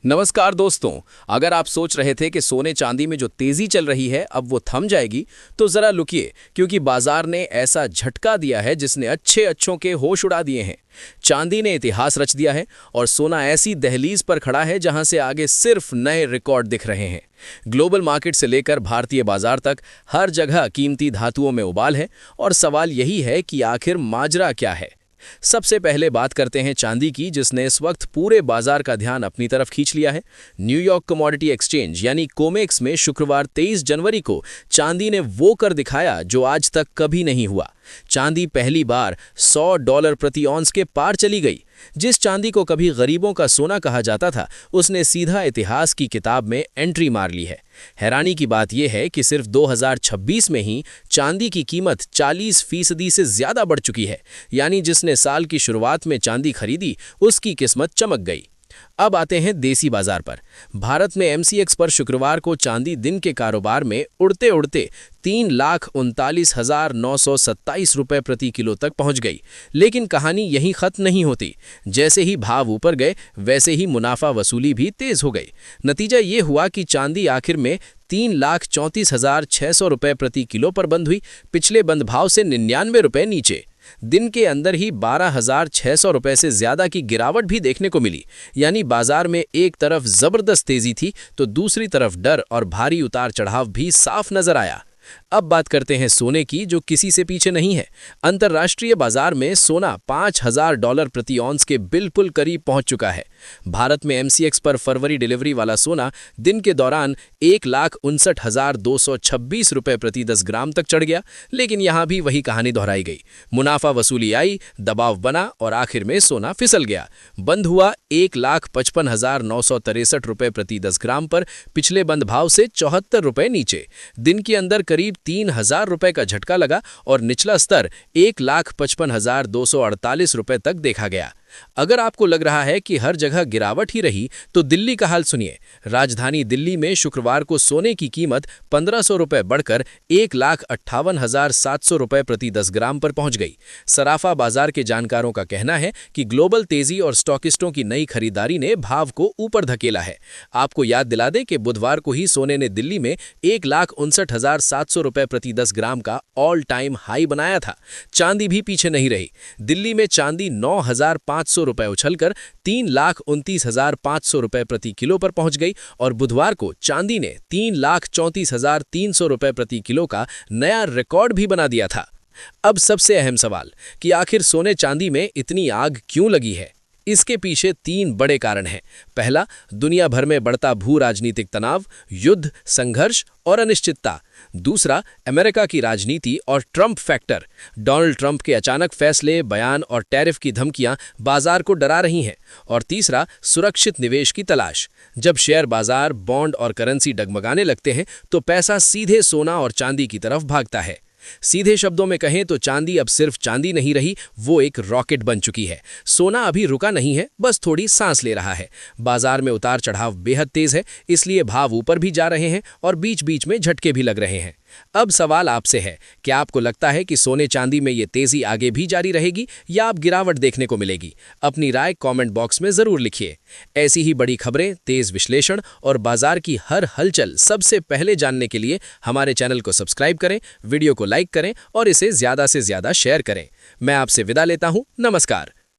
नमस्कार दोस्तों। अगर आप सोच रहे थे कि सोने चांदी में जो तेजी चल रही है अब वो थम जाएगी, तो जरा लुकिए, क्योंकि बाजार ने ऐसा झटका दिया है जिसने अच्छे अच्छों के होश उड़ा दिए हैं। चांदी ने इतिहास रच दिया है और सोना ऐसी दहलीज पर खड़ा है जहां से आगे सिर्फ नए रिकॉर्ड दिख रहे हैं। ग्लोबल मार्केट से लेकर भारतीय बाजार तक हर जगह कीमती धातुओं में उबाल है और सवाल यही है कि आखिर माजरा क्या है। सबसे पहले बात करते हैं चांदी की, जिसने इस वक्त पूरे बाजार का ध्यान अपनी तरफ खींच लिया है। न्यूयॉर्क कमोडिटी एक्सचेंज यानी कोमेक्स में शुक्रवार 23 जनवरी को चांदी ने वो कर दिखाया जो आज तक कभी नहीं हुआ। चांदी पहली बार $100 प्रति औंस के पार चली गई। जिस चांदी को कभी गरीबों का सोना कहा जाता था, उसने सीधा इतिहास की किताब में एंट्री मार ली है। हैरानी की बात यह है कि सिर्फ 2026 में ही चांदी की कीमत 40% से ज्यादा बढ़ चुकी है। यानी जिसने साल की शुरुआत में चांदी खरीदी, उसकी किस्मत चमक गई। अब आते हैं देसी बाजार पर। भारत में एमसीएक्स पर शुक्रवार को चांदी दिन के कारोबार में उड़ते उड़ते 3,39,927 रुपए प्रति किलो तक पहुंच गई। लेकिन कहानी यहीं खत्म नहीं होती। जैसे ही भाव ऊपर गए, वैसे ही मुनाफा वसूली भी तेज हो गई। नतीजा ये हुआ कि चांदी आखिर में 3,34,600 रुपए प्रति किलो पर बंद हुई, पिछले बंद भाव से 99 रुपए नीचे। दिन के अंदर ही 12,600 रुपए से ज्यादा की गिरावट भी देखने को मिली। यानी बाजार में एक तरफ जबरदस्त तेजी थी, तो दूसरी तरफ डर और भारी उतार चढ़ाव भी साफ नजर आया। अब बात करते हैं सोने की, जो किसी से पीछे नहीं है। अंतर्राष्ट्रीय बाजार में सोना $5,000 प्रति औंस के बिल्कुल करीब पहुंच चुका है। भारत में एमसीएक्स पर फरवरी डिलीवरी वाला सोना दिन के दौरान 1,59,226 रुपए प्रति 10 ग्राम तक चढ़ गया। लेकिन यहां भी वही कहानी दोहराई गई। मुनाफा वसूली आई, दबाव बना और आखिर में सोना फिसल गया। बंद हुआ 1,55,963 रुपए प्रति 10 ग्राम पर, पिछले बंद भाव से 74 रुपए नीचे। दिन के अंदर करीब 3,000 रुपए का झटका लगा और निचला स्तर 1,55,248 रुपए तक देखा गया। अगर आपको लग रहा है कि हर जगह गिरावट ही रही, तो दिल्ली का हाल सुनिए। राजधानी दिल्ली में शुक्रवार को सोने की कीमत 1,500 रुपए बढ़कर 1,58,700 रुपए प्रति 10 ग्राम पर पहुंच गई। सराफा बाजार के जानकारों का कहना है कि ग्लोबल तेजी और स्टॉकिस्टों की नई खरीदारी ने भाव को ऊपर धकेला है। आपको याद दिला दें कि बुधवार को ही सोने ने दिल्ली में 1,59,700 रुपए प्रति 10 ग्राम का ऑल टाइम हाई बनाया था। चांदी भी पीछे नहीं रही। दिल्ली में चांदी 9,500 रुपए उछलकर 3,29,500 रुपए प्रति किलो पर पहुंच गई और बुधवार को चांदी ने 3,34,300 रुपए प्रति किलो का नया रिकॉर्ड भी बना दिया था। अब सबसे अहम सवाल कि आखिर सोने चांदी में इतनी आग क्यों लगी है? इसके पीछे 3 बड़े कारण हैं। पहला, दुनिया भर में बढ़ता भू राजनीतिक तनाव, युद्ध, संघर्ष और अनिश्चितता। दूसरा, अमेरिका की राजनीति और ट्रंप फैक्टर। डोनाल्ड ट्रंप के अचानक फैसले, बयान और टैरिफ की धमकियां बाजार को डरा रही हैं। और तीसरा, सुरक्षित निवेश की तलाश। जब शेयर बाजार, बॉन्ड और करेंसी डगमगाने लगते हैं, तो पैसा सीधे सोना और चांदी की तरफ भागता है। सीधे शब्दों में कहें तो चांदी अब सिर्फ चांदी नहीं रही, वो एक रॉकेट बन चुकी है। सोना अभी रुका नहीं है, बस थोड़ी सांस ले रहा है। बाजार में उतार चढ़ाव बेहद तेज है, इसलिए भाव ऊपर भी जा रहे हैं और बीच बीच में झटके भी लग रहे हैं। अब सवाल आपसे है, क्या आपको लगता है कि सोने चांदी में ये तेजी आगे भी जारी रहेगी या अब गिरावट देखने को मिलेगी? अपनी राय कमेंट बॉक्स में जरूर लिखिए। ऐसी ही बड़ी खबरें, तेज विश्लेषण और बाजार की हर हलचल सबसे पहले जानने के लिए हमारे चैनल को सब्सक्राइब करें, वीडियो को लाइक करें और इसे ज्यादा से ज्यादा शेयर करें। मैं आपसे विदा लेता हूं। नमस्कार।